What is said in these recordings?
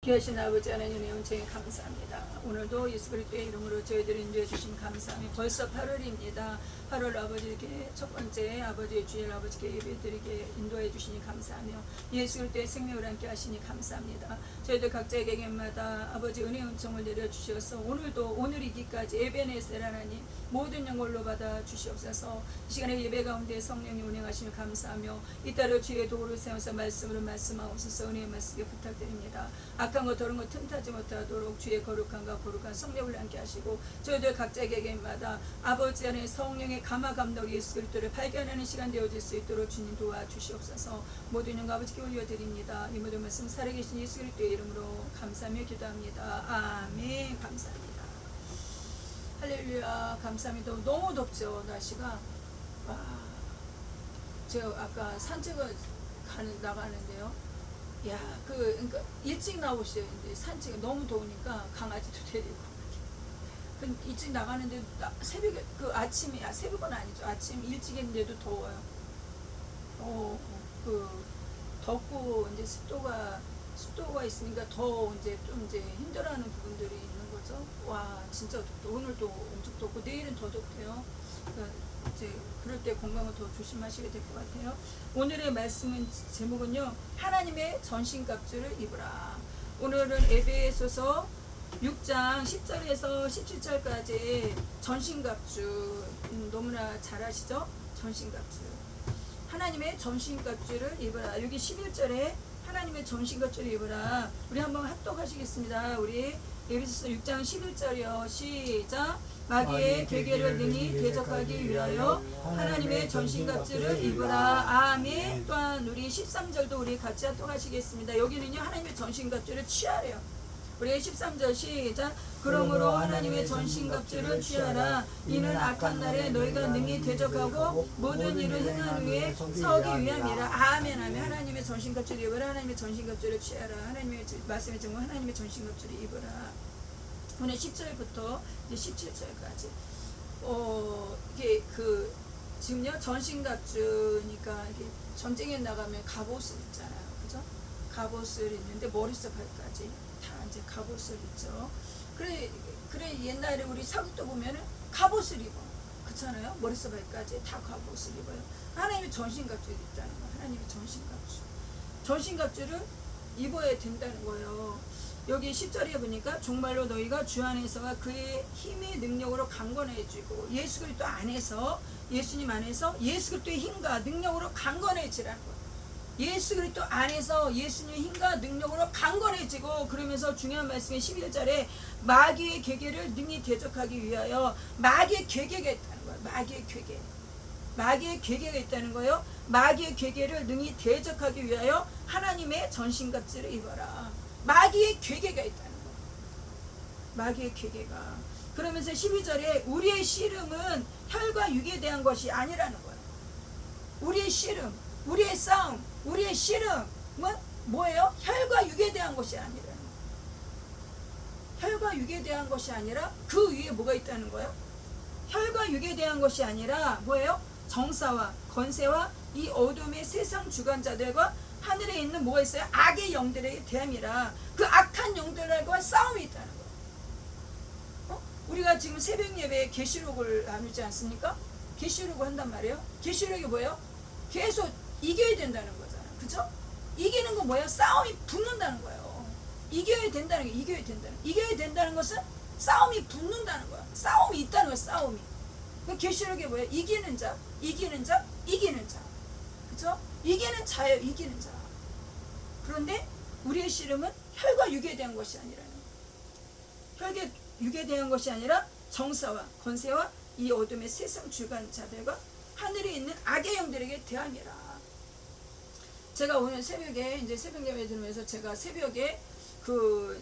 귀하신 아버지 하나님의 은총에 감사합니다. 오늘도 예수 그리스도의 이름으로 저희들을 인도해 주신 감사함이 벌써 8월입니다. 8월 아버지께 첫 번째 아버지의 주일 아버지께 예배드리게 인도해 주시니 감사하며 예수 그리스도의 생명을 함께 하시니 감사합니다. 저희들 각자의 개개인마다 아버지 은혜 은총을 내려주셔서 오늘이기까지 에베네셀 하나님 모든 영광로 받아 주시옵소서. 이 시간에 예배 가운데 성령이 운행하시며 감사하며 이따로 주의 도를 세워서 말씀으로 말씀하옵소서. 은혜의 말씀에 부탁드립니다. 악한 것 더러운 것 틈타지 못하도록 주의 거룩함과 거룩한 성령을 함께 하시고 저희들 각자의 개개인마다 아버지 안에 성령의 감화 감독 예수 그리스도를 발견하는 시간 되어질 수 있도록 주님 도와주시옵소서. 모든 영광 아버지께 올려드립니다. 이 모든 말씀 살아계신 예수 그리스도의 이름으로 감사하며 기도합니다. 아멘. 감사합니다. 할렐루야. 감사합니다. 너무 덥죠 날씨가. 제가 아까 산책을 나가는데요. 그러니까 일찍 나오셔야 되는데 산책이 너무 더우니까 강아지도 데리고 일찍 나가는데 새벽에 아침에 새벽은 아니죠. 아침 일찍 했는데도 더워요. 덥고 이제 습도가 있으니까 더 이제 좀 힘들어하는 부분들이 있는 거죠. 진짜 덥다. 오늘도 엄청 덥고 내일은 더 덥대요. 이제 그럴 때 건강을 더 조심하시게 될 것 같아요. 오늘의 말씀은 제목은요, 하나님의 전신갑주를 입으라. 오늘은 에베소서 6장 10절에서 17절까지 전신갑주, 너무나 잘 아시죠? 전신갑주. 하나님의 전신갑주를 입으라. 여기 11절에 하나님의 전신갑주를 입으라. 우리 한번 합독하시겠습니다. 우리 에베소서 6장 11절이요. 시작. 마귀의 괴계를 능히 대적하기 위하여 하나님의 전신갑주를 입으라. 아멘. 또한 우리 13절도 우리 같이 합독하시겠습니다. 여기는요, 하나님의 전신갑주를 취하래요. 우리 13절 시작. 그러므로 하나님의 전신갑주를 취하라. 이는 악한 날에 너희가 능히 대적하고 모든 일을 행한 후에 서기 위함이라. 아멘. 아멘. 하나님의 전신갑주를 입으라. 하나님의 전신갑주를 취하라. 하나님의 말씀의 정말 하나님의 전신갑주를 입으라. 오늘 10절부터 이제 17절까지 이게 지금요 전신갑주니까 이게 전쟁에 나가면 갑옷을 입잖아요, 그죠? 갑옷을 입는데 머리부터 발까지 다 이제 갑옷을 입죠. 그래 옛날에 우리 사극도 보면은 갑옷을 입어, 그렇잖아요. 머리부터 발까지 다 갑옷을 입어요. 하나님의 전신갑주를 입다는 거예요. 하나님의 전신갑주를 입어야 된다는 거예요. 여기 10절에 보니까 정말로 너희가 주 안에서와 그의 힘의 능력으로 강건해지고 예수 그리스도 안에서, 예수님 안에서 예수 그리스도의 힘과 능력으로 강건해지라는 거예요. 예수 그리스도 안에서 예수님의 힘과 능력으로 강건해지고, 그러면서 중요한 말씀이 11절에 마귀의 괴계를 능히 대적하기 위하여, 마귀의 괴계가 있다는 거예요. 마귀의 괴계가 있다는 거예요. 마귀의 괴계를 능히 대적하기 위하여 하나님의 전신갑주를 입어라. 마귀의 괴계가 있다는 거예요. 마귀의 괴계가. 그러면서 12절에 우리의 씨름은 혈과 육에 대한 것이 아니라는 거예요. 우리의 씨름, 우리의 싸움, 우리의 씨름은 뭐예요? 혈과 육에 대한 것이 아니라는 거예요. 혈과 육에 대한 것이 아니라 그 위에 뭐가 있다는 거예요? 혈과 육에 대한 것이 아니라 뭐예요? 정사와 권세와 이 어둠의 세상 주관자들과 하늘에 있는 뭐가 있어요? 악의 영들에 대함이라. 그 악한 영들과 싸움이 있다는 거예요. 우리가 지금 새벽 예배에 계시록을 나누지 않습니까? 계시록을 한단 말이에요. 계시록이 뭐예요? 계속 이겨야 된다는 거잖아요, 그죠? 이기는 건 뭐예요? 싸움이 붙는다는 거예요. 이겨야 된다는 것은 싸움이 붙는다는 거야. 싸움이 있다는 거야. 싸움이. 그 계시록이 뭐예요? 이기는 자. 그죠? 이기는 자예요. 이기는 자. 그런데 우리의 씨름은 혈과 육에 대한 것이 아니라는 거예요. 혈과 육에 대한 것이 아니라 정사와 권세와 이 어둠의 세상 주관자들과 하늘에 있는 악의 영들에게 대함이라. 제가 오늘 새벽에 이제 새벽 예배 들으면서 제가 새벽에 좀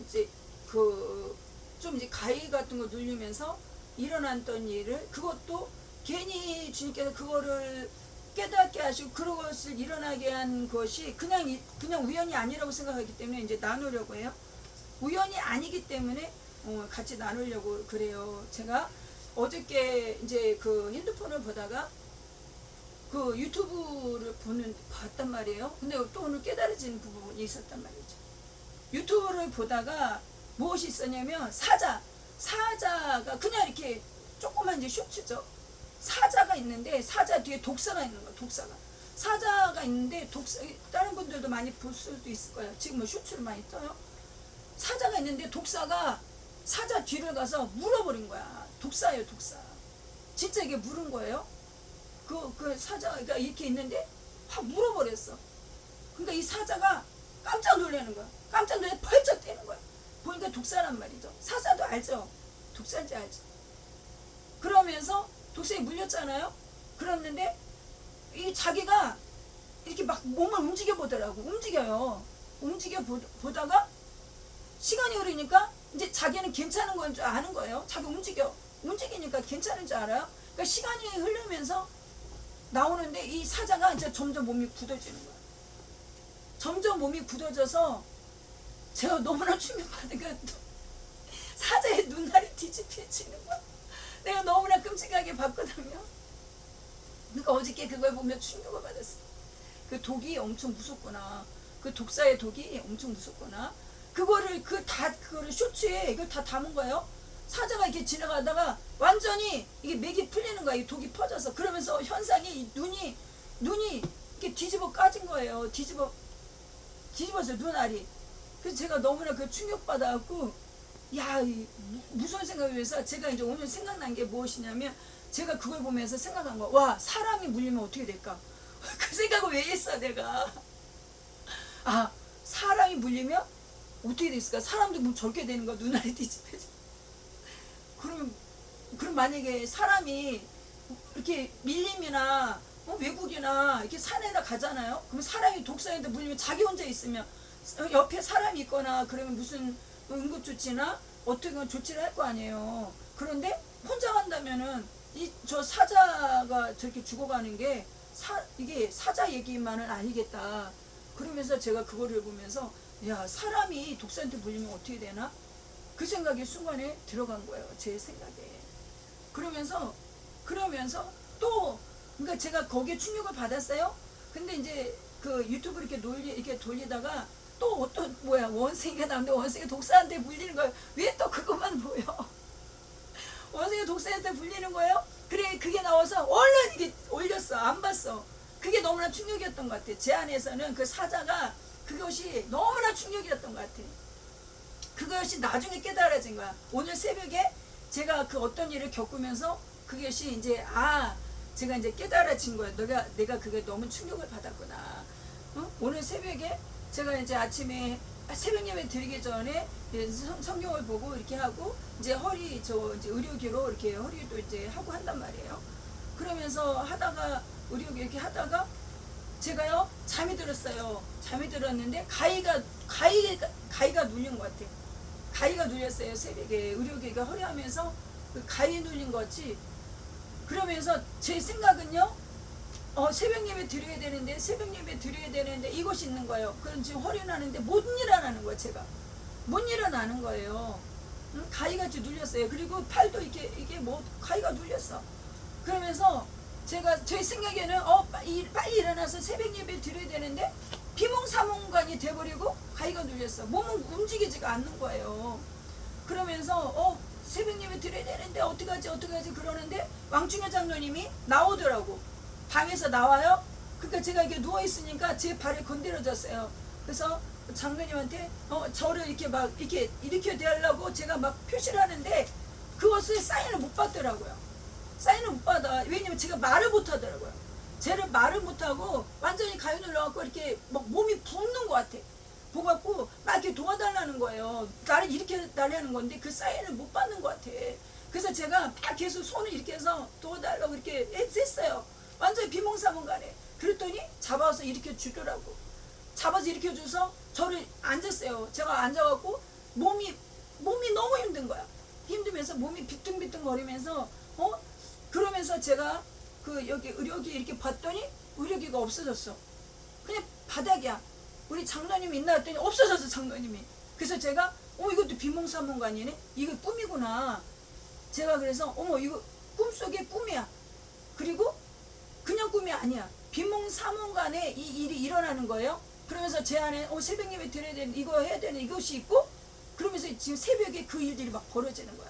이제 가위 같은 거 누르면서 일어났던 일을, 그것도 괜히 주님께서 그거를 깨닫게 하시고 그것을 일어나게 한 것이 그냥 우연이 아니라고 생각하기 때문에 이제 나누려고 해요. 우연이 아니기 때문에 같이 나누려고 그래요. 제가 어저께 이제 핸드폰을 보다가 유튜브를 봤단 말이에요. 근데 또 오늘 깨달아지는 부분이 있었단 말이죠. 유튜브를 보다가 무엇이 있었냐면 사자가 그냥 이렇게 조그만 이제 쇼츠죠. 사자가 있는데 사자 뒤에 독사가 있는 거야. 사자가 있는데 다른 분들도 많이 볼 수도 있을 거예요. 지금 뭐 쇼츠를 많이 떠요. 사자가 있는데 독사가 사자 뒤를 가서 물어버린 거야. 독사예요, 독사. 진짜 이게 물은 거예요. 그 사자가 이렇게 있는데 확 물어버렸어. 그러니까 이 사자가 깜짝 놀라는 거야. 깜짝 놀라 펄쩍 뛰는 거야. 보니까 독사란 말이죠. 사자도 알죠. 독사인지 알죠. 그러면서 독사에 물렸잖아요. 그랬는데 이 자기가 이렇게 막 몸을 움직여 보더라고. 움직여 보다가 시간이 흐르니까 이제 자기는 괜찮은 건 줄 아는 거예요. 자기 움직이니까 괜찮은 줄 알아요. 그러니까 시간이 흐르면서 나오는데 이 사자가 이제 점점 몸이 굳어지는 거야. 점점 몸이 굳어져서 제가 너무나 충격받으니까 사자의 눈알이 뒤집혀지는 거야. 내가 너무나 끔찍하게 봤거든요. 그러니까 어저께 그걸 보면 충격을 받았어. 그 독이 엄청 무섭구나. 그 독사의 독이 엄청 무섭구나. 그거를 쇼츠에 이걸 다 담은 거예요. 사자가 이렇게 지나가다가 완전히 이게 맥이 풀리는 거야. 이 독이 퍼져서. 그러면서 현상이 눈이 이렇게 뒤집어 까진 거예요. 뒤집어서 눈알이. 그래서 제가 너무나 그 충격받아갖고 무서운 생각을 해서 제가 이제 오늘 생각난 게 무엇이냐면 제가 그걸 보면서 생각한 거. 와, 사람이 물리면 어떻게 될까? 그 생각을 왜 했어 내가. 사람이 물리면 어떻게 됐을까? 사람도 뭐 저렇게 되는 거야. 눈알이 뒤집혀져. 그럼 만약에 사람이 이렇게 밀림이나 외국이나 이렇게 산에다 가잖아요. 그럼 사람이 독사한테 물리면 자기 혼자 있으면 옆에 사람이 있거나 그러면 무슨 응급조치나 어떻게 조치를 할 거 아니에요. 그런데 혼자 간다면은 저 사자가 저렇게 죽어가는 게 이게 사자 얘기만은 아니겠다. 그러면서 제가 그거를 보면서 사람이 독사한테 물리면 어떻게 되나? 그 생각이 순간에 들어간 거예요. 제 생각에. 그러면서 또 그러니까 제가 거기에 충격을 받았어요. 근데 이제 그 유튜브 이렇게 돌리다가 또 어떤 원숭이가 나오는데 원숭이가 독사한테 물리는 거예요. 왜 또 그것만 보여? 원숭이가 독사한테 물리는 거예요. 그래 그게 나와서 얼른 이게 올렸어. 안 봤어. 그게 너무나 충격이었던 것 같아. 제 안에서는 그 사자가 그것이 너무나 충격이었던 것 같아. 그것이 나중에 깨달아진 거야. 오늘 새벽에 제가 그 어떤 일을 겪으면서 그것이 이제 제가 이제 깨달아진 거야. 내가 그게 너무 충격을 받았구나. 오늘 새벽에 제가 이제 아침에 새벽 예배 드리기 전에 성경을 보고 이렇게 하고 이제 이제 의료기로 이렇게 허리도 이제 하고 한단 말이에요. 그러면서 하다가 의료기 이렇게 하다가 제가요 잠이 들었어요. 잠이 들었는데 가위가 눌린 것 같아. 가위가 눌렸어요. 새벽에 의료기가 허리하면서 그 가위 눌린 거지. 그러면서 제 생각은요. 새벽 예배 드려야 되는데 이것이 있는 거예요. 그럼 지금 허리 나는데 못 일어나는 거예요. 제가 못 일어나는 거예요. 가위가 눌렸어요. 그리고 팔도 이게 가위가 눌렸어. 그러면서 제 생각에는 빨리 일어나서 새벽 예배 드려야 되는데 비몽사몽간이 돼버리고 가위가 눌렸어. 몸은 움직이지가 않는 거예요. 그러면서 새벽 예배 드려야 되는데 어떡하지 그러는데 왕충현 장로님이 나오더라고. 방에서 나와요. 그러니까 제가 이게 누워있으니까 제 발을 건드려줬어요. 그래서 장로님한테 저를 이렇게 막 이렇게 일으켜 대하려고 제가 막 표시를 하는데 그것을 사인을 못 받더라고요. 사인을 못 받아. 왜냐면 제가 말을 못 하더라고요. 쟤를 말을 못 하고 완전히 가위 눌러갖고 이렇게 막 몸이 붓는 것 같아. 보갖고 막 이렇게 도와달라는 거예요. 나를 일으켜 달라는 건데 그 사인을 못 받는 것 같아. 그래서 제가 막 계속 손을 이렇게 해서 도와달라고 이렇게 했어요. 완전히 비몽사몽간에. 그랬더니 잡아서 일으켜 주더라고. 잡아서 일으켜 줘서 저를 앉았어요. 제가 앉아갖고 몸이 너무 힘든 거야. 힘들면서 몸이 비뚱비뚱 거리면서 그러면서 제가 여기 의료기 이렇게 봤더니 의료기가 없어졌어. 그냥 바닥이야. 우리 장로님이 있나 했더니 없어졌어. 장로님이. 그래서 제가 이것도 비몽사몽간이네. 이거 꿈이구나. 제가 그래서 이거 꿈속의 꿈이야. 그리고 그냥 꿈이 아니야. 비몽사몽간에 이 일이 일어나는 거예요. 그러면서 제 안에 새벽 예배 드려야 되는 이거 해야 되는 이것이 있고, 그러면서 지금 새벽에 그 일들이 막 벌어지는 거야.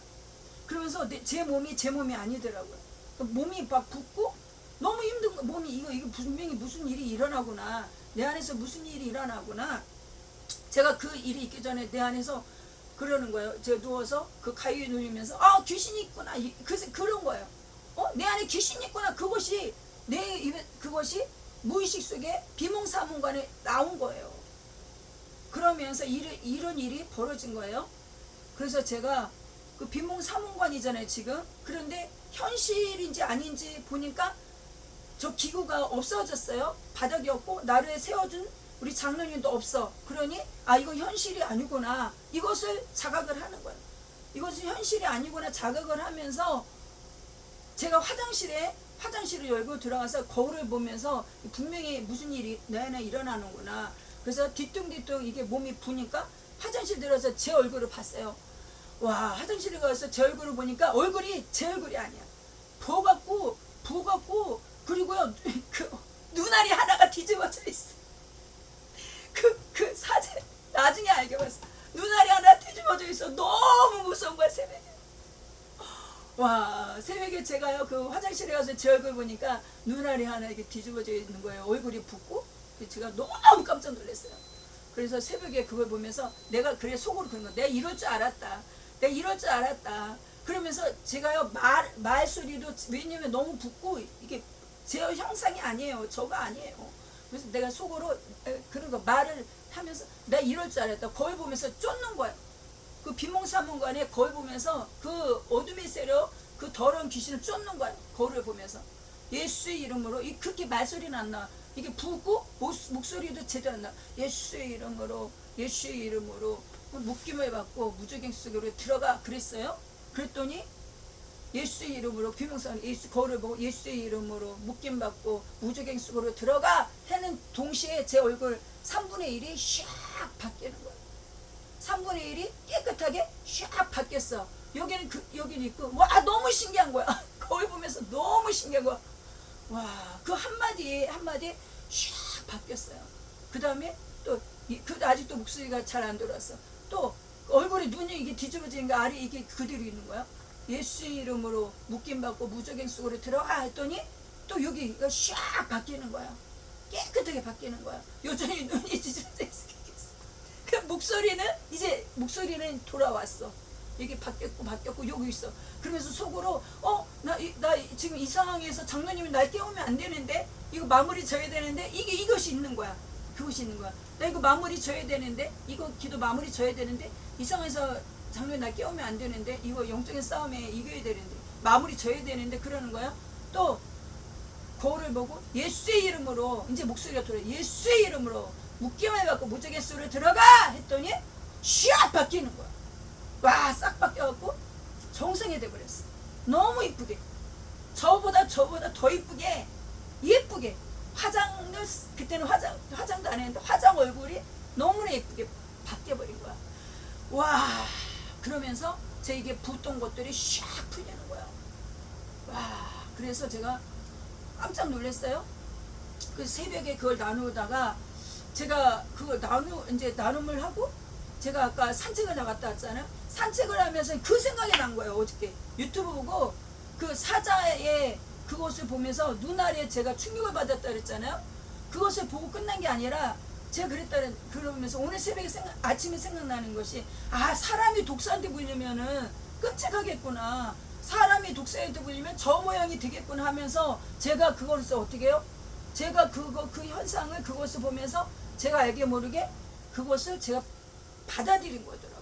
그러면서 제 몸이 아니더라고요. 몸이 막 붓고 너무 힘든 거. 몸이 이거 분명히 무슨 일이 일어나구나, 내 안에서 무슨 일이 일어나구나. 제가 그 일이 있기 전에 내 안에서 그러는 거예요. 제가 누워서 그 가위에 눌리면서 귀신이 있구나, 그런 거예요. 내 안에 귀신이 있구나. 그것이 그것이 무의식 속에 비몽사몽간에 나온 거예요. 그러면서 이런 일이 벌어진 거예요. 그래서 제가 그 비몽사몽간이잖아요 지금. 그런데 현실인지 아닌지 보니까 저 기구가 없어졌어요. 바닥이 없고 나루에 세워준 우리 장로님도 없어. 그러니 이거 현실이 아니구나, 이것을 자각을 하는 거예요. 이것은 현실이 아니구나 자각을 하면서 제가 화장실을 열고 들어가서 거울을 보면서 분명히 무슨 일이 내 안에 일어나는구나. 그래서 뒤뚱뒤뚱 이게 몸이 부니까 화장실 들어서 제 얼굴을 봤어요. 와, 화장실에 가서 제 얼굴을 보니까 얼굴이 제 얼굴이 아니야. 부어갖고 그리고요 그 눈알이 하나가 뒤집어져 있어. 그 사진 나중에 알게 봤어. 눈알이 하나 뒤집어져 있어. 너무 무서운 거야 새벽에. 와, 새벽에 제가요 그 화장실에 가서 제 얼굴 보니까 눈알이 하나 이렇게 뒤집어져 있는 거예요. 얼굴이 붓고. 제가 너무 깜짝 놀랐어요. 그래서 새벽에 그걸 보면서 내가 그래 속으로 그런 거, 내가 이럴 줄 알았다. 그러면서 제가요 말소리도, 왜냐면 너무 붓고 이게 제 형상이 아니에요. 저가 아니에요. 그래서 내가 속으로 그런 거 말을 하면서 내가 이럴 줄 알았다. 거울 보면서 쫓는 거예요. 그 비몽사몽간에 거울 보면서 그 어둠의 세력, 그 더러운 귀신을 쫓는 거예요. 거울을 보면서 예수의 이름으로. 그렇게 말소리는 안 나와. 이게 붓고 목소리도 제대로 안 나와. 예수의 이름으로 묶임을 받고 무저갱 속으로 들어가 그랬어요. 그랬더니 예수의 이름으로 비몽사몽 거울을 보고 예수의 이름으로 묶임 받고 무저갱 속으로 들어가 하는 동시에 제 얼굴 3분의 1이 샥 바뀌는 거예요. 3분의 1이 깨끗하게 샥 바뀌었어. 여기는 있고, 와, 너무 신기한 거야. 거울 보면서 너무 신기한 거야. 와, 그 한마디에 샥 바뀌었어요. 그 다음에 또 아직도 목소리가 잘 안 들어왔어. 또 얼굴에 눈이 이게 뒤집어진 거 알이 이게 그대로 있는 거야. 예수의 이름으로 묶임 받고 무저갱 속으로 들어가 했더니 또 여기가 샥 바뀌는 거야. 깨끗하게 바뀌는 거야. 여전히 눈이 뒤집어져 있어. 그 목소리는 돌아왔어. 이게 바뀌었고 여기 있어. 그러면서 속으로 나 지금 이 상황에서 장로님이 날 깨우면 안 되는데, 이거 마무리 져야 되는데, 이것이 있는 거야. 그것이 있는 거야. 나 이거 마무리 져야 되는데, 이거 기도 마무리 져야 되는데, 이 상황에서 장로님 날 깨우면 안 되는데, 이거 영적인 싸움에 이겨야 되는데, 마무리 져야 되는데, 그러는 거야. 또 거울을 보고 예수의 이름으로, 이제 목소리가 돌아. 예수의 이름으로 묶임을 받고 무저갱 속으로 들어가 했더니 샥 바뀌는 거야. 와, 싹 바뀌어갖고 정상이 돼버렸어. 너무 이쁘게, 저보다 더 이쁘게 그때는 화장도 안 했는데 화장 얼굴이 너무나 예쁘게 바뀌어버린 거야. 와, 그러면서 제 이게 붓던 것들이 샥 풀리는 거야. 와, 그래서 제가 깜짝 놀랐어요. 그 새벽에 그걸 나누다가 제가 그걸 나눔을 하고, 제가 아까 산책을 나갔다 왔잖아요. 산책을 하면서 그 생각이 난 거예요. 어저께 유튜브 보고 그 사자의 그것을 보면서 눈알에 제가 충격을 받았다 그랬잖아요. 그것을 보고 끝난 게 아니라 제가 그러면서 오늘 새벽에 아침에 생각나는 것이, 사람이 독사한테 물리면은 끔찍하겠구나. 사람이 독사한테 물리면 저 모양이 되겠구나 하면서 제가 그것을 어떻게 해요? 제가 그 현상을, 그것을 보면서 제가 알게 모르게 그것을 제가 받아들인 거더라고요.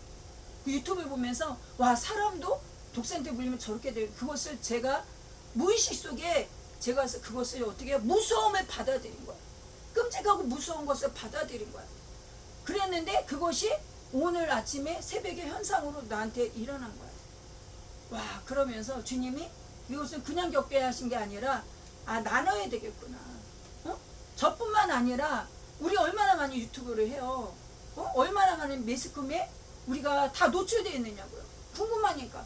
그 유튜브를 보면서 와, 사람도 독사한테 물리면 저렇게 돼요. 그것을 제가 무의식 속에 제가 그것을 어떻게 해요? 무서움을 받아들인 거야. 끔찍하고 무서운 것을 받아들인 거야. 그랬는데 그것이 오늘 아침에 새벽에 현상으로 나한테 일어난 거야. 와, 그러면서 주님이 이것을 그냥 겪게 하신 게 아니라 나눠야 되겠구나. 저뿐만 아니라 우리 얼마나 많이 유튜브를 해요. 얼마나 많은 매스컴에 우리가 다 노출되어 있느냐고요. 궁금하니까.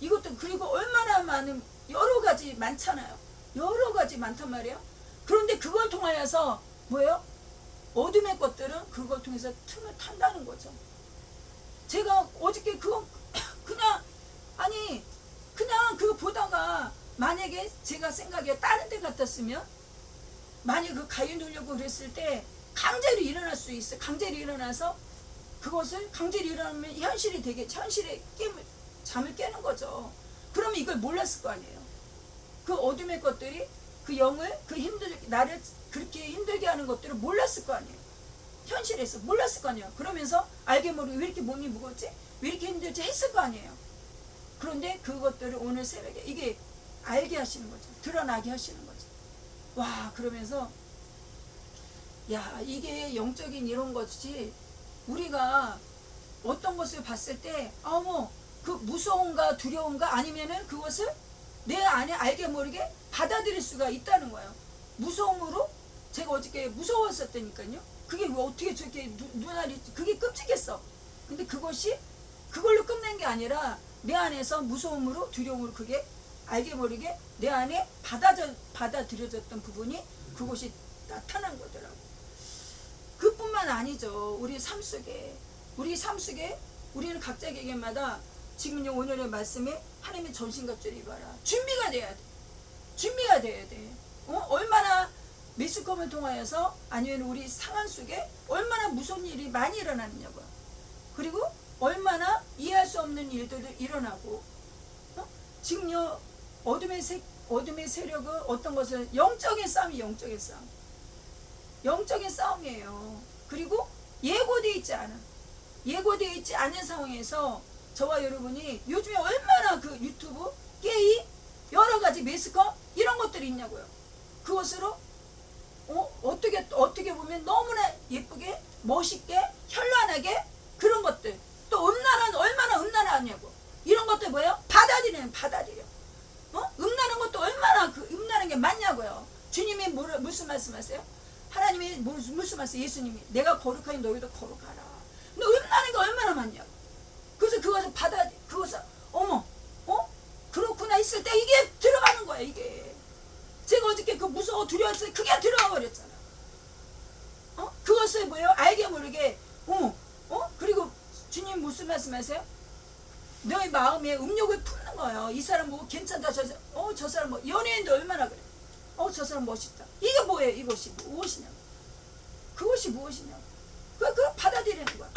이것도, 그리고 얼마나 많은 여러 가지 많잖아요. 여러 가지 많단 말이에요. 그런데 그걸 통하여서 뭐예요? 어둠의 것들은 그걸 통해서 틈을 탄다는 거죠. 제가 어저께 그거 그냥 아니 그냥 그거 보다가 만약에 제가 생각에 다른 데 같았으면 만약 그 가위 누려고 그랬을 때 강제로 일어날 수 있어. 강제로 일어나서 그것을 강제로 일어나면 현실이 되겠죠. 현실에 잠을 깨는 거죠. 그러면 이걸 몰랐을 거 아니에요. 그 어둠의 것들이 그 영을 나를 그렇게 힘들게 하는 것들을 몰랐을 거 아니에요. 현실에서 몰랐을 거 아니에요. 그러면서 알게 모르게 왜 이렇게 몸이 무겁지? 왜 이렇게 힘들지? 했을 거 아니에요. 그런데 그것들을 오늘 새벽에 이게 알게 하시는 거죠. 드러나게 하시는 거죠. 와, 그러면서 야, 이게 영적인 이런 것이 우리가 어떤 것을 봤을 때 어머 그 무서운가 두려운가 아니면은 그것을 내 안에 알게 모르게 받아들일 수가 있다는 거예요. 무서움으로 제가 어저께 무서웠었다니까요. 그게 왜 어떻게 저렇게 눈알이 그게 끔찍했어. 근데 그것이 그걸로 끝낸 게 아니라 내 안에서 무서움으로 두려움으로 그게 알게 모르게 내 안에 받아들여졌던 부분이 그것이 나타난 거더라고. 그뿐만 아니죠. 우리 삶 속에 우리는 각자 개개인마다 지금 오늘의 말씀에 하나님의 전신갑주를 입어라. 준비가 돼야 돼. 준비가 돼야 돼. 얼마나 미스컴을 통하여서 아니면 우리 상황 속에 얼마나 무서운 일이 많이 일어나느냐고요. 그리고 얼마나 이해할 수 없는 일들이 일어나고 지금요 어둠의 세력은 어떤 것은 영적인 싸움이에요. 그리고 예고되어 있지 않은 상황에서 저와 여러분이 요즘에 얼마나 그 유튜브, 게임, 여러 가지 매스컴 이런 것들이 있냐고요. 그것으로 어떻게 보면 너무나 예쁘게 멋있게 현란하게 그런 것들 또 얼마나 음란하냐고 이런 것들 뭐예요? 받아들여. 음란한 것도 얼마나 그 음란한 게 많냐고요. 주님이 무슨 말씀하세요? 하나님이 무슨 말씀? 예수님이 내가 거룩하니 너희도 거룩하라. 근데 음란한 게 얼마나 많냐고. 그래서 그것을 어머 그렇구나 했을 때 이게 들어가는 거야. 이게 제가 어저께 그 무서워 두려웠을 때 그게 들어가 버렸잖아. 그것을 뭐예요? 알게 모르게 그리고 주님 무슨 말씀하세요? 너의 마음에 음욕을 품는 거예요. 이 사람 뭐 괜찮다. 저 사람 뭐 연예인도 얼마나 그래. 저 사람 멋있다. 이게 뭐예요? 이것이 무엇이냐고. 그것이 무엇이냐고. 그걸 받아들이는 거야.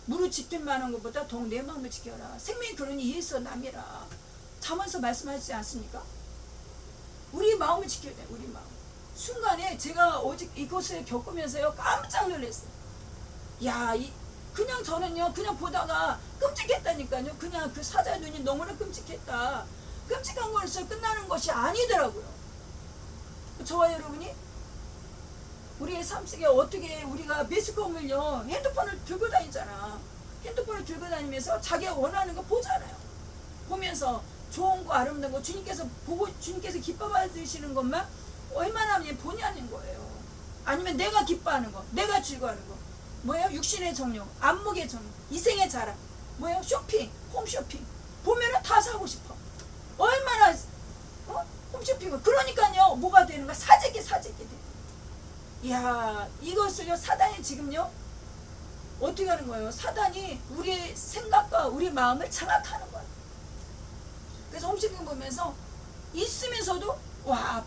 무릇 지킬 만한 것보다 더욱 내 마음을 지켜라. 생명이 그러니 이에서 남이라. 잠언서 말씀하시지 않습니까? 우리 마음을 지켜야 돼. 우리 마음. 순간에 제가 어제 이것을 겪으면서요 깜짝 놀랐어요. 야, 그냥 저는요 그냥 보다가 끔찍했다니까요. 그냥 그 사자의 눈이 너무나 끔찍했다. 끔찍한 것에서 끝나는 것이 아니더라고요. 저와 여러분이 우리의 삶 속에 어떻게 우리가 매스컴을요 핸드폰을 들고 다니잖아. 핸드폰을 들고 다니면서 자기가 원하는 거 보잖아요. 보면서 좋은 거 아름다운 거 주님께서 기뻐 받으시는 것만 얼마나 보냐는 거예요. 아니면 내가 기뻐하는 거, 내가 즐거워하는 거 뭐예요? 육신의 정욕, 안목의 정욕, 이생의 자랑 뭐예요? 쇼핑, 홈쇼핑 보면은 다 사고 싶어. 얼마나 홈쇼핑을 그러니까요 뭐가 되는가? 사재기 돼. 이야, 이것을요 사단이 지금요 어떻게 하는 거예요? 사단이 우리의 생각과 우리 마음을 장악하는 거예요. 그래서 홈쇼핑 보면서 있으면서도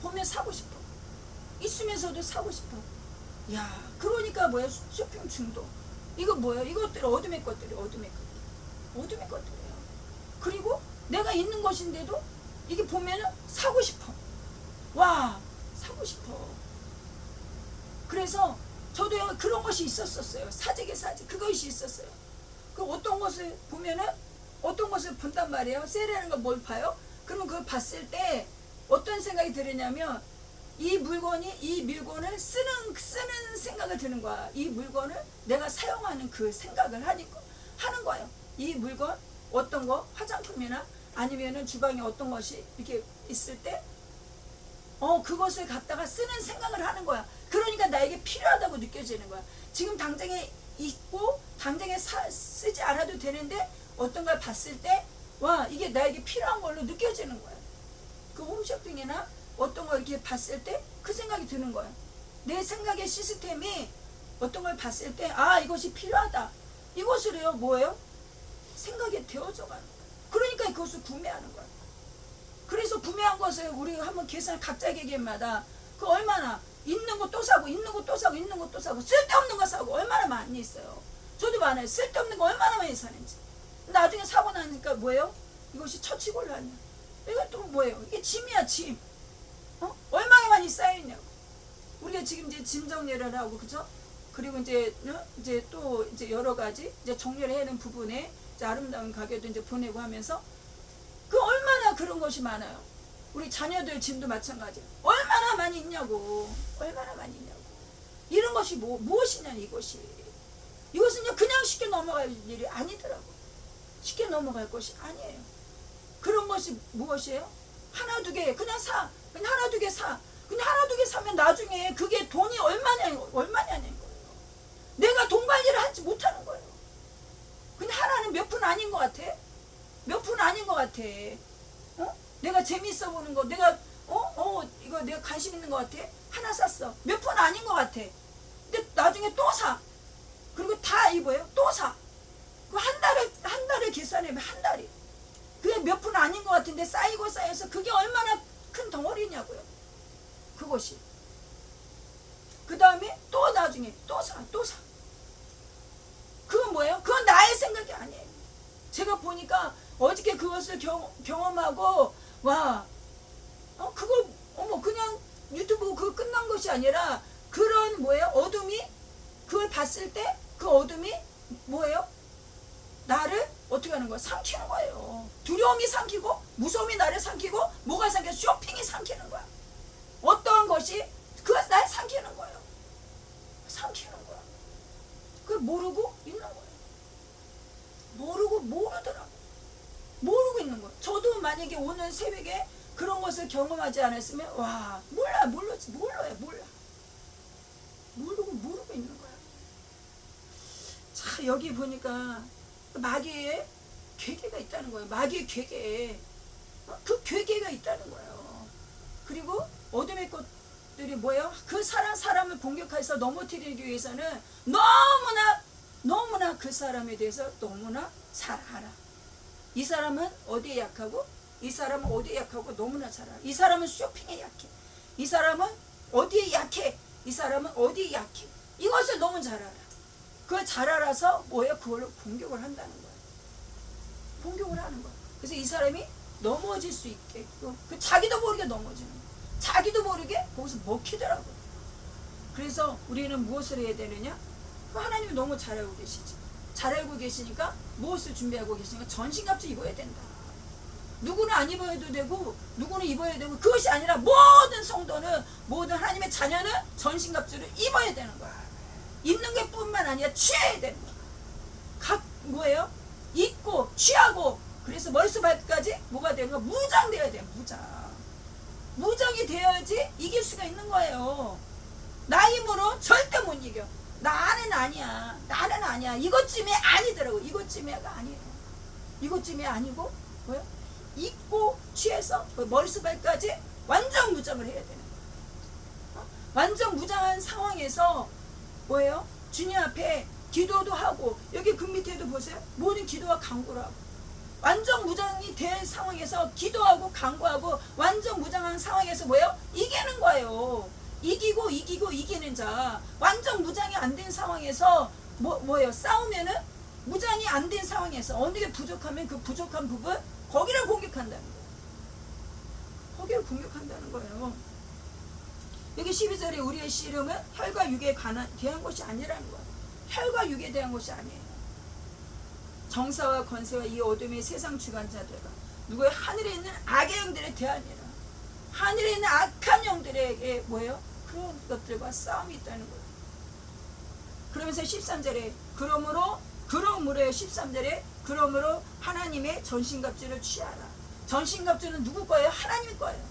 보면 사고 싶어. 있으면서도 사고 싶어. 야, 그러니까 뭐예요? 쇼핑 중독. 이거 뭐예요? 이것들 어둠의 것들이에요. 그리고 내가 있는 것인데도 이게 보면은 사고 싶어. 사고 싶어. 그래서 저도 그런 것이 있었어요. 사재기 그것이 있었어요. 그 어떤 것을 보면은 어떤 것을 본단 말이에요. 세일하는 걸 뭘 봐요? 그러면 그걸 봤을 때 어떤 생각이 들으냐면 이 물건을 쓰는 생각을 드는 거야. 이 물건을 내가 사용하는 그 생각을 하는 거예요. 이 물건 어떤 거 화장품이나 아니면은 주방에 어떤 것이 이렇게 있을 때 그것을 갖다가 쓰는 생각을 하는 거야. 그러니까 나에게 필요하다고 느껴지는 거야. 지금 당장에 있고 당장에 쓰지 않아도 되는데 어떤 걸 봤을 때 이게 나에게 필요한 걸로 느껴지는 거야. 그 홈쇼핑이나 어떤 걸 이렇게 봤을 때 그 생각이 드는 거야. 내 생각의 시스템이 어떤 걸 봤을 때 아 이것이 필요하다. 이것으로요 뭐예요? 생각이 되어져 가는 거예요. 그러니까 그것을 구매하는 거예요. 그래서 구매한 것을 우리 한번 계산 각자 개개인마다 그 얼마나 있는 거 또 사고 있는 거 또 사고 있는 거 또 사고 쓸데없는 거 사고 얼마나 많이 있어요. 저도 많아요. 쓸데없는 거 얼마나 많이 사는지. 나중에 사고 나니까 뭐예요? 이것이 처치곤란이야. 이거 또 뭐예요? 이게 짐이야 짐. 얼마나 많이 쌓여있냐고. 우리가 지금 이제 짐 정리를 하고 그죠? 그리고 이제 또 이제 여러 가지 이제 정리를 해야 하는 부분에 이제 아름다운 가게도 이제 보내고 하면서 그 얼마나 그런 것이 많아요. 우리 자녀들 짐도 마찬가지야. 얼마나 많이 있냐고. 얼마나 많이 있냐고. 이런 것이 무엇이냐 이것이. 이것은 그냥 쉽게 넘어갈 일이 아니더라고. 쉽게 넘어갈 것이 아니에요. 그런 것이 무엇이에요? 하나 두 개 그냥 사. 그냥 하나 두 개 사. 그냥 하나 두 개 사면 나중에 그게 돈이 얼마냐는 거예요. 내가 돈 관리를 하지 못하는 거예요. 그냥 하나는 몇 푼 아닌 것 같아. 몇 푼 아닌 것 같아. 내가 재밌어 보는 거, 내가 이거 내가 관심 있는 것 같아. 하나 샀어. 몇 푼 아닌 것 같아. 근데 나중에 또 사. 그리고 다 이거예요. 또 사. 그 한 달을 계산해면 한 달이. 그게 몇 푼 아닌 것 같은데 쌓이고 쌓여서 그게 얼마나 큰 덩어리냐고요. 그것이. 그 다음에 또 나중에 또 사. 그건 뭐예요? 그건 나의 생각이 아니에요. 제가 보니까 어저께 그것을 경험하고 와 그거 그냥 유튜브 그거 끝난 것이 아니라 그런 뭐예요? 어둠이 그걸 봤을 때 그 어둠이 뭐예요? 나를 어떻게 하는 거야? 삼키는 거예요. 두려움이 삼키고 무서움이 나를 삼키고 뭐가 삼켜? 쇼핑이 삼키는 거야. 어떠한 것이 그것이 날 삼키는 거예요. 삼키는 거야. 그걸 모르고 있는 거예요. 모르더라고. 모르고 있는 거예요. 저도 만약에 오늘 새벽에 그런 것을 경험하지 않았으면 와 몰라요. 모르고 있는 거야. 자 여기 보니까 마귀의 괴계가 있다는 거예요. 마귀의 괴계. 그 괴계가 있다는 거예요. 그리고 어둠의 것들이 뭐예요? 그 사람을 공격해서 넘어뜨리기 위해서는 너무나 그 사람에 대해서 너무나 잘 알아. 이 사람은 어디에 약하고 이 사람은 어디에 약하고 너무나 잘 알아. 이 사람은 쇼핑에 약해. 이 사람은 어디에 약해. 이 사람은 어디에 약해. 이것을 너무 잘 알아. 그걸 잘 알아서 뭐예요? 그걸로 공격을 한다는 거예요. 공격을 하는 거예요. 그래서 이 사람이 넘어질 수 있게 그 자기도 모르게 넘어지는 거예요. 자기도 모르게 거기서 먹히더라고요. 그래서 우리는 무엇을 해야 되느냐? 하나님이 너무 잘 알고 계시지. 잘 알고 계시니까 무엇을 준비하고 계시니까 전신갑주 입어야 된다. 누구는 안 입어도 되고 누구는 입어야 되고 그것이 아니라 모든 성도는 모든 하나님의 자녀는 전신갑주를 입어야 되는 거야. 입는 게 뿐만 아니라 취해야 되는 거야. 각 뭐예요? 입고 취하고 그래서 머리부터 발끝까지 뭐가 되는 거야? 무장되어야 돼. 무장이 되어야지 이길 수가 있는 거예요. 나 힘으로 절대 못 이겨. 나는 아니야. 이것쯤에 아니더라고. 이것쯤에가 아니에요. 이것쯤에 아니고 뭐요? 입고 취해서 머리부터 발끝까지 완전 무장을 해야 되는 거예요. 완전 무장한 상황에서 뭐예요? 주님 앞에 기도도 하고 여기 그 밑에도 보세요. 모든 기도와 간구를 하고 완전 무장이 된 상황에서 기도하고 간구하고 완전 무장한 상황에서 뭐예요? 이기는 거예요. 이기고 이기는 자. 완전 무장이 안 된 상황에서 뭐예요? 싸우면은 무장이 안 된 상황에서 어느 게 부족하면 그 부족한 부분 거기를 공격한다는 거예요. 거기를 공격한다는 거예요. 여기 12절에 우리의 씨름은 혈과 육에 대한 것이 아니라는 거예요. 혈과 육에 대한 것이 아니에요. 정사와 권세와 이 어둠의 세상 주관자들과 누구의 하늘에 있는 악의 영들에 대하니라. 하늘에 있는 악한 영들에게 뭐예요? 그런 것들과 싸움이 있다는 거예요. 그러면서 13절에 그러므로 13절에 그러므로 하나님의 전신갑주를 취하라. 전신갑주는 누구 거예요? 하나님 거예요.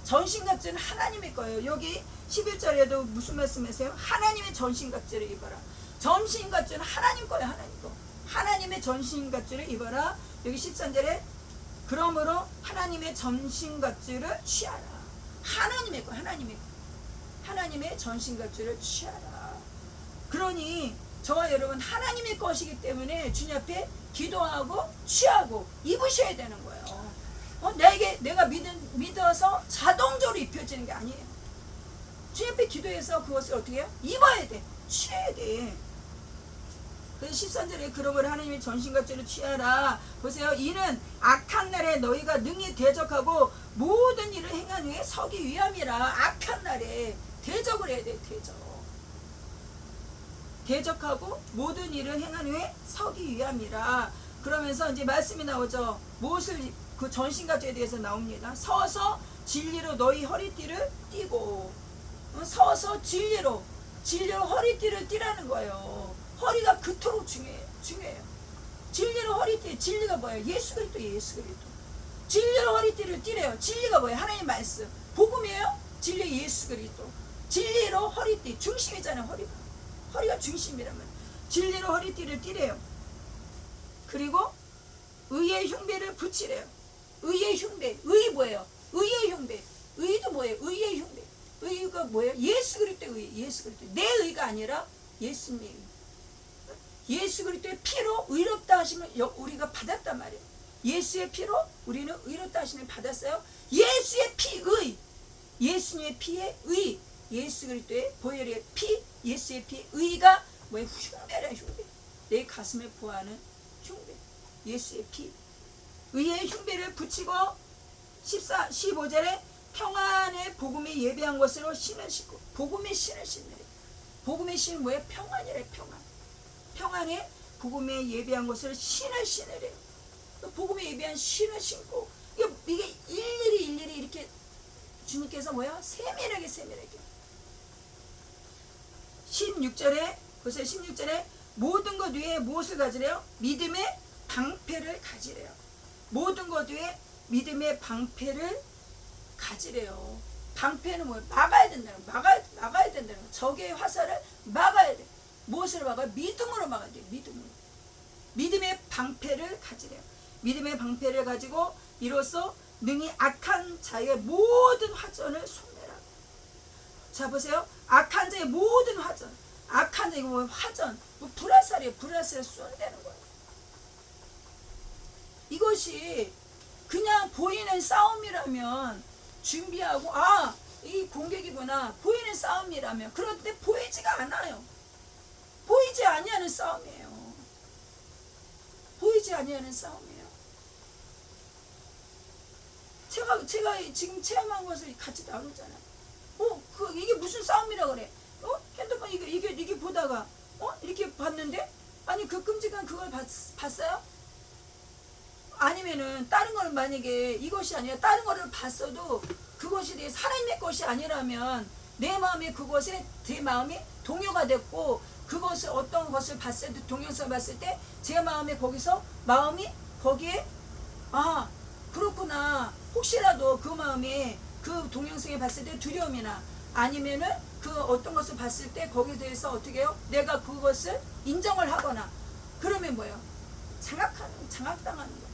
전신갑주는 하나님의 거예요. 여기 11절에도 무슨 말씀하세요? 하나님의 전신갑주를 입어라. 전신갑주는 하나님 거예요. 하나님 거. 하나님의 전신갑주를 입어라. 여기 13절에 그러므로 하나님의 전신갑주를 취하라. 하나님의 거. 하나님의 전신갑주를 취하라. 그러니 저와 여러분 하나님의 것이기 때문에 주님 앞에 기도하고 취하고 입으셔야 되는 거예요. 내가 믿어서 자동적으로 입혀지는 게 아니에요. 주님 앞에 기도해서 그것을 어떻게 해요? 입어야 돼. 취해야 돼. 그래서 13절에 그러므로 하나님의 전신과 죄를 취하라. 보세요. 이는 악한 날에 너희가 능히 대적하고 모든 일을 행한 후에 서기 위함이라. 악한 날에 대적을 해야 돼. 대적하고 모든 일을 행한 후에 서기 위함이라. 그러면서 이제 말씀이 나오죠. 무엇을 그 전신과 죄에 대해서 나옵니다. 서서 진리로 너희 허리띠를 띠고, 서서 진리로 허리띠를 띠라는 거예요. 허리가 그토록 중요해요. 진리로 허리띠, 진리가 뭐예요? 예수 그리스도. 진리로 허리띠를 띠래요. 진리가 뭐예요? 하나님 말씀. 복음이에요? 진리 예수 그리스도. 진리로 허리띠, 중심이잖아요. 허리가 중심이라면 진리로 허리띠를 띠래요. 그리고 의의 흉배를 붙이래요. 의의 흉배. 의 뭐예요? 의의 흉배. 의도 뭐예요? 의의 흉배. 의가 뭐예요? 예수 그리스도의 의. 내 의가 아니라 예수님의 의. 예수 그리스도의 피로 의롭다 하시면 우리가 받았단 말이에요. 예수의 피로 우리는 의롭다 하시면 받았어요. 예수의 피의, 예수님의 피의 의, 예수 그리스도의 보혈의 피, 예수의 피 의가 뭐예요? 흉배라. 흉배. 내 가슴에 보하는 흉배. 예수의 피. 의의 흉배를 붙이고 15절에 평안의 복음에 예배한 것으로 신을 신고. 복음의 신을 신네. 복음의 신은 뭐예요? 평안이래. 평안의 복음에 예배한 것을 신을 신으래요. 복음에 예배한 신을 신고, 이게 일일이 이렇게 주님께서 뭐야? 세밀하게 16절에 보세요. 16절에 모든 것 위에 무엇을 가지래요? 믿음의 방패를 가지래요. 모든 것 위에 믿음의 방패를 가지래요. 방패는 뭐예요? 막아야 된다는 거. 막아야 된다는 거. 적의 화살을 막아야 돼. 무엇으로 막아요? 믿음으로 막아야 돼요. 믿음의 방패를 가지래요. 믿음의 방패를 가지고 이로써 능히 악한 자의 모든 화전을 소멸하고. 자 보세요. 악한 자의 모든 화전. 악한 자 이거 뭐 화전. 뭐 불화살이에요. 불화살을 쏜다는 거예요. 이것이 그냥 보이는 싸움이라면 준비하고 이 공격이구나. 보이는 싸움이라면. 그런데 보이지가 않아요. 보이지 아니하는 싸움이에요. 제가 지금 체험한 것을 같이 나누잖아요. 이게 무슨 싸움이라 그래? 핸드폰 이게 보다가 이렇게 봤는데 아니 그 끔찍한 그걸 봤어요? 아니면은 다른 거는 만약에 이것이 아니라 다른 거를 봤어도 그것이 대해서 하나님의 것이 아니라면 내 마음이 그것에 제 마음이 동요가 됐고 그것을 어떤 것을 봤을 때 동영상을 봤을 때 제 마음이 거기에 그렇구나. 혹시라도 그 마음이 그 동영상에 봤을 때 두려움이나 아니면은 그 어떤 것을 봤을 때 거기에 대해서 어떻게 해요? 내가 그것을 인정을 하거나 그러면 뭐예요? 장악당하는 거예요.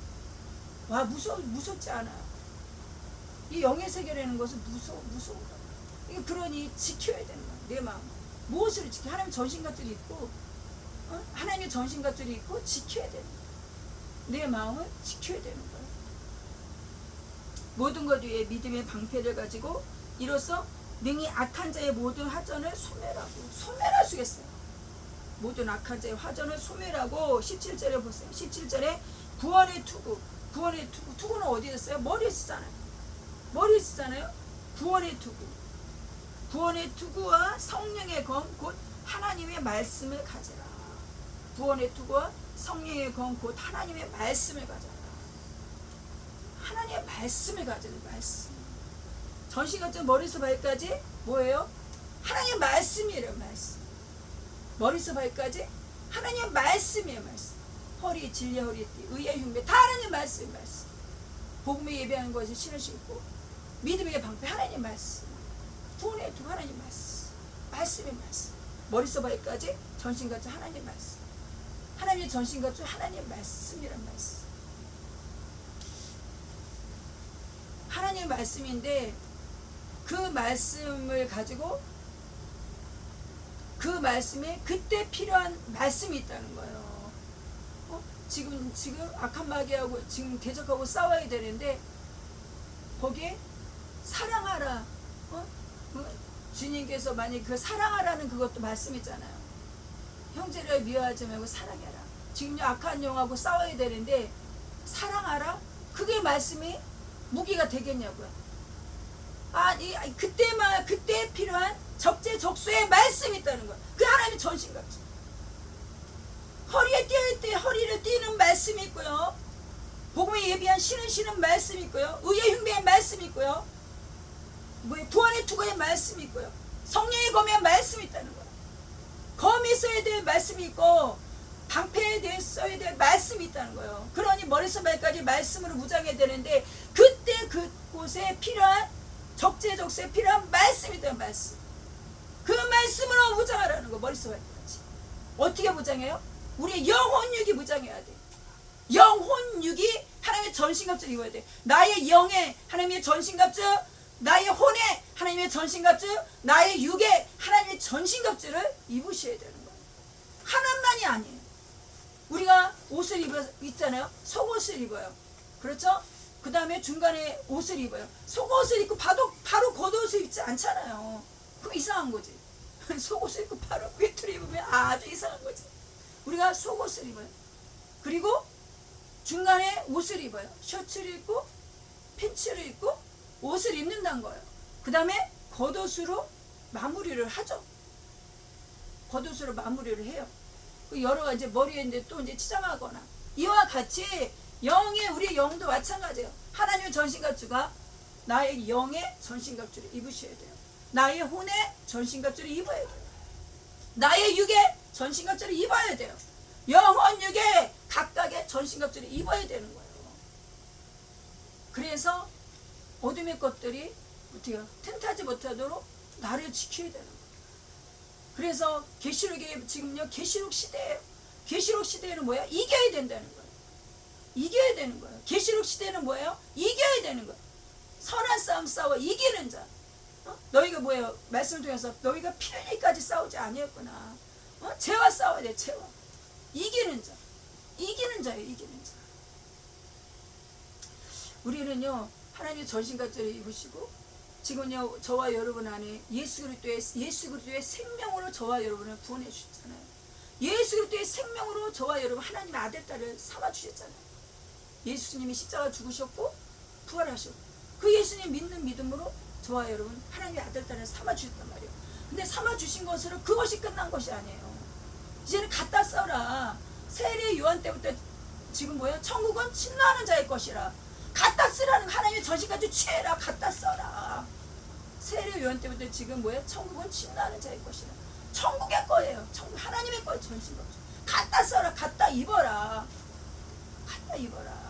와 무섭지 않아요. 이 영의 세계라는 것은 무서워. 이게 그러니 지켜야 되는 거예요. 내 마음. 무엇을 지켜? 하나님 전신갑주를 입고 하나님의 전신갑주를 입고 지켜야 되는 거예요. 내 마음을 지켜야 되는 거예요. 모든 것 위에 믿음의 방패를 가지고 이로써 능히 악한 자의 모든 화전을 소멸할 수 있어요. 모든 악한 자의 화전을 소멸하고 17절에 보세요. 17절에 구원의 투구. 투구는 어디에 있어요? 머리에 쓰잖아요. 구원의 투구와 성령의 검 곧 하나님의 말씀을 가져라. 구원의 투구와 성령의 검 곧 하나님의 말씀을 가져라. 하나님의 말씀을 가져라. 말씀. 전신갑주 머리에서 발까지 뭐예요? 하나님의 말씀이에요. 말씀. 머리에서 발까지 하나님의 말씀이에요. 말씀. 허리 진리 허리띠 의의 흉배 다 하나님의 말씀. 복음에 예배하는 것을 신을 신고 믿음의 방패 하나님의 말씀. 구원의 투구 하나님의 말씀의 말씀. 머리에서 발까지 전신갑주 하나님의 말씀. 하나님의 전신갑주 하나님의 말씀이란 말씀. 하나님의 말씀인데 그 말씀을 가지고 그 말씀에 그때 필요한 말씀이 있다는 거예요. 지금 악한 마귀하고 지금 대적하고 싸워야 되는데 거기에 사랑하라. 주님께서 만약 그 사랑하라는 그것도 말씀이잖아요. 형제를 미워하지 말고 사랑해라. 지금 악한 영하고 싸워야 되는데 사랑하라. 그게 말씀이 무기가 되겠냐고요. 그때 필요한 적재적소의 말씀이 있다는 거예요. 그 하나님의 전신갑주. 허리에 띄을 때 허리를 띄는 말씀이 있고요. 복음에 예비한 신은 말씀이 있고요. 의의 흉배의 말씀이 있고요. 부활의 투구의 말씀이 있고요. 성령의 검의 말씀이 있다는 거예요. 검이 써야 될 말씀이 있고 방패에 대해 써야 될 말씀이 있다는 거예요. 그러니 머리에서 발까지 말씀으로 무장해야 되는데 그때 그곳에 필요한 적재적소에 필요한 말씀이 있다는 말씀. 그 말씀으로 무장하라는 거. 머리에서 발까지. 어떻게 무장해요? 우리의 영혼육이 무장해야 돼. 영혼육이 하나님의 전신갑주를 입어야 돼. 나의 영에 하나님의 전신갑주, 나의 혼에 하나님의 전신갑주, 나의 육에 하나님의 전신갑주를 입으셔야 되는 거예요. 하나만이 아니에요. 우리가 옷을 입잖아요. 속옷을 입어요. 그렇죠? 그 다음에 중간에 옷을 입어요. 속옷을 입고 바로 겉옷을 입지 않잖아요. 그럼 이상한 거지. 속옷을 입고 바로 외투를 입으면 아주 이상한 거지. 우리가 속옷을 입어요. 그리고 중간에 옷을 입어요. 셔츠를 입고 팬츠를 입고 옷을 입는다는 거예요. 그 다음에 겉옷으로 마무리를 하죠. 겉옷으로 마무리를 해요. 여러 가지 머리에 또 치장하거나 이와 같이 우리의 영도 마찬가지예요. 하나님의 전신갑주가 나의 영의 전신갑주를 입으셔야 돼요. 나의 혼의 전신갑주를 입어야 돼요. 나의 육의 전신갑주를 입어야 돼요. 영혼 육의 각각의 전신갑주를 입어야 되는 거예요. 그래서 어둠의 것들이 어떻게 틈타지 못하도록 나를 지켜야 되는 거예요. 그래서 계시록에 지금요 계시록 시대예요. 계시록 시대에는 뭐야? 이겨야 된다는 거예요. 이겨야 되는 거예요. 계시록 시대는 뭐예요? 이겨야 되는 거예요. 선한 싸움 싸워 이기는 자. 너희가 뭐예요? 말씀을 통해서 너희가 피 흘리기까지 싸우지 아니었구나. 죄와 싸워야 돼. 죄와. 이기는 자. 이기는 자예요. 이기는 자. 우리는요 하나님의 전신갑주를 입으시고 지금요 저와 여러분 안에 예수 그리스도의 생명으로 저와 여러분을 구원해 주셨잖아요. 예수 그리스도의 생명으로 저와 여러분 하나님의 아들 딸을 삼아 주셨잖아요. 예수님이 십자가 죽으셨고 부활하셨고 그 예수님 믿는 믿음으로 저와 여러분 하나님의 아들 딸을 삼아 주셨단 말이에요. 근데 삼아 주신 것으로 그것이 끝난 것이 아니에요. 이제는 갖다 써라. 세례 요한 때부터 지금 뭐예요? 천국은 침노하는 자의 것이라. 갖다 쓰라는 하나님의 전신까지 취해라. 갖다 써라. 세례 요한 때부터 지금 뭐예요? 천국은 침노하는 자의 것이라. 천국의 거예요. 천국 하나님의 거예요. 전신까지. 갖다 써라. 갖다 입어라. 갖다 입어라.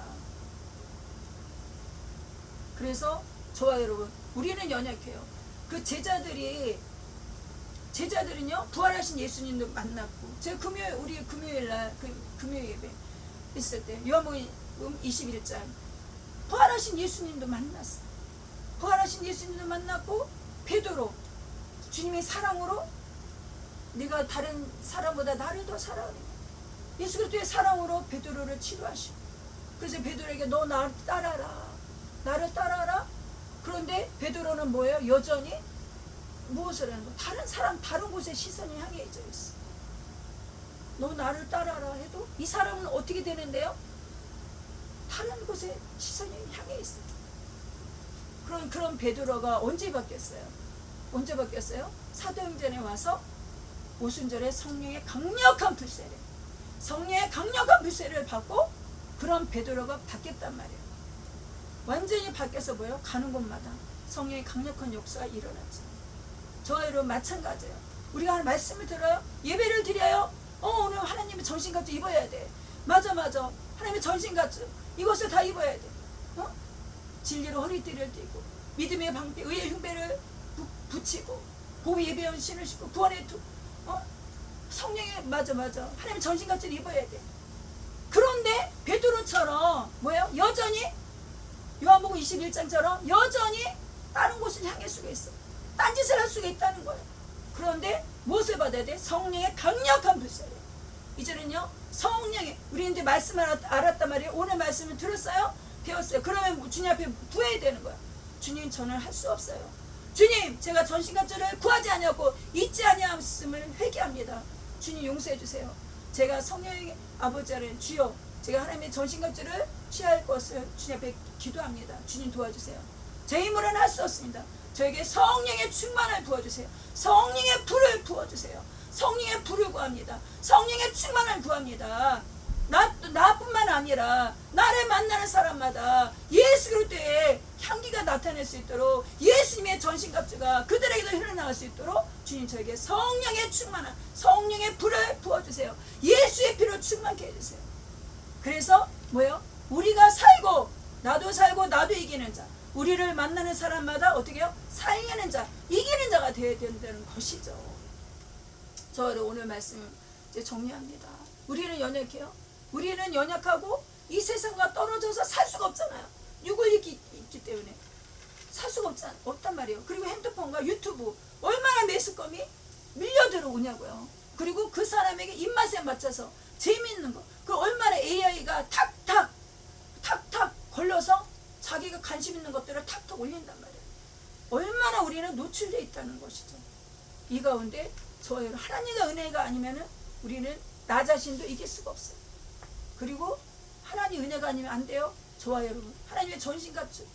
그래서 저와 여러분 우리는 연약해요. 그 제자들은요 부활하신 예수님도 만났고 제가 우리 금요일날 금요 예배 있을 때 요한복음 21장 부활하신 예수님도 만났어. 부활하신 예수님도 만났고 베드로 주님의 사랑으로 네가 다른 사람보다 나를 더 사랑해. 예수 그리스도의 사랑으로 베드로를 치료하시고 그래서 베드로에게 너 나를 따라라. 나를 따라라. 그런데 베드로는 뭐예요? 여전히 무엇을 하는 거야? 다른 곳에 시선이 향해져 있어. 너 나를 따라라 해도 이 사람은 어떻게 되는데요? 다른 곳에 시선이 향해 있어요. 그런 베드로가 언제 바뀌었어요? 언제 바뀌었어요? 사도행전에 와서 오순절에 성령의 강력한 불세를 받고 그런 베드로가 바뀌었단 말이에요. 완전히 바뀌어서 뭐예요? 가는 곳마다 성령의 강력한 역사가 일어나죠. 저와 여러분 마찬가지예요. 우리가 말씀을 들어요. 예배를 드려요. 오늘 하나님의 전신갑주 입어야 돼. 맞아. 하나님의 전신갑주 이것을 다 입어야 돼. 진리로 허리띠를 띠고 믿음의 방패 의의 흉배를 붙이고 보배 예배한 신을 신고 구원의 성령의 맞아 하나님의 전신갑주를 입어야 돼. 그런데 베드로처럼 뭐예요? 여전히 요한복음 21장처럼 여전히 다른 곳을 향할 수가 있어. 딴짓을 할 수가 있다는 거예요. 그런데 무엇을 받아야 돼? 성령의 강력한 불사를. 이제는요 성령의, 우리 이제 말씀을 알았단 말이에요. 오늘 말씀을 들었어요? 배웠어요. 그러면 주님 앞에 구해야 되는 거야. 주님, 저는 할 수 없어요. 주님, 제가 전신갑주를 구하지 아니하고 잊지 아니하였음을 회개합니다. 주님 용서해 주세요. 제가 성령의 아버지 아래 주여, 제가 하나님의 전신갑주를 취할 것을 주님 앞에 기도합니다. 주님 도와주세요. 제 힘으로는 할 수 없습니다. 저에게 성령의 충만을 부어주세요. 성령의 불을 부어주세요. 성령의 불을 구합니다. 성령의 충만을 구합니다. 나뿐만 아니라 나를 만나는 사람마다 예수 그리스도의 향기가 나타낼 수 있도록, 예수님의 전신갑주가 그들에게도 흘러나갈 수 있도록 주님, 저에게 성령의 충만한 성령의 불을 부어주세요. 예수의 피로 충만케 해주세요. 그래서 뭐예요? 우리가 살고 나도 이기는 자, 우리를 만나는 사람마다 어떻게 해요? 살리는 자, 이기는 자가 되어야 된다는 것이죠. 저를 오늘 말씀 이제 정리합니다. 우리는 연약해요. 우리는 연약하고 이 세상과 떨어져서 살 수가 없잖아요. 육을 있기 때문에 살 수가 없단 말이에요. 그리고 핸드폰과 유튜브 얼마나 매스컴이 밀려 들어오냐고요. 그리고 그 사람에게 입맛에 맞춰서 재미있는 거, 그 얼마나 AI가 탁탁 걸려서 자기가 관심 있는 것들을 탁탁 올린단 말이에요. 얼마나 우리는 노출되어 있다는 것이죠. 이 가운데 저희 하나님의 은혜가 아니면은 우리는 나 자신도 이길 수가 없어요. 그리고 하나님 은혜가 아니면 안 돼요. 저와 여러분, 하나님의 전신갑주,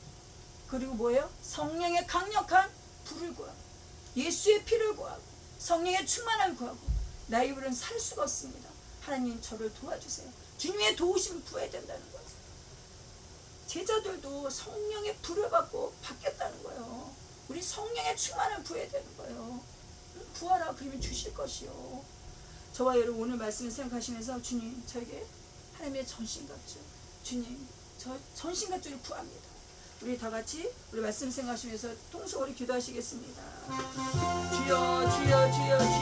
그리고 뭐예요? 성령의 강력한 불을 구하고 예수의 피를 구하고 성령의 충만함을 구하고 나의 입으로는 살 수가 없습니다. 하나님, 저를 도와주세요. 주님의 도우심을 구해야 된다는 거죠. 제자들도 성령의 불을 받고 바뀌었다는 거예요. 우리 성령의 충만을 구해야 되는 거예요. 구하라, 그러면 주실 것이요. 저와 여러분, 오늘 말씀을 생각하시면서 주님, 저에게 하나님의 전신갑주, 주님, 저 전신갑주를 구합니다. 우리 다 같이 우리 말씀 생각하시면서 통성으로 기도하시겠습니다. 주여 주여 주여 주여.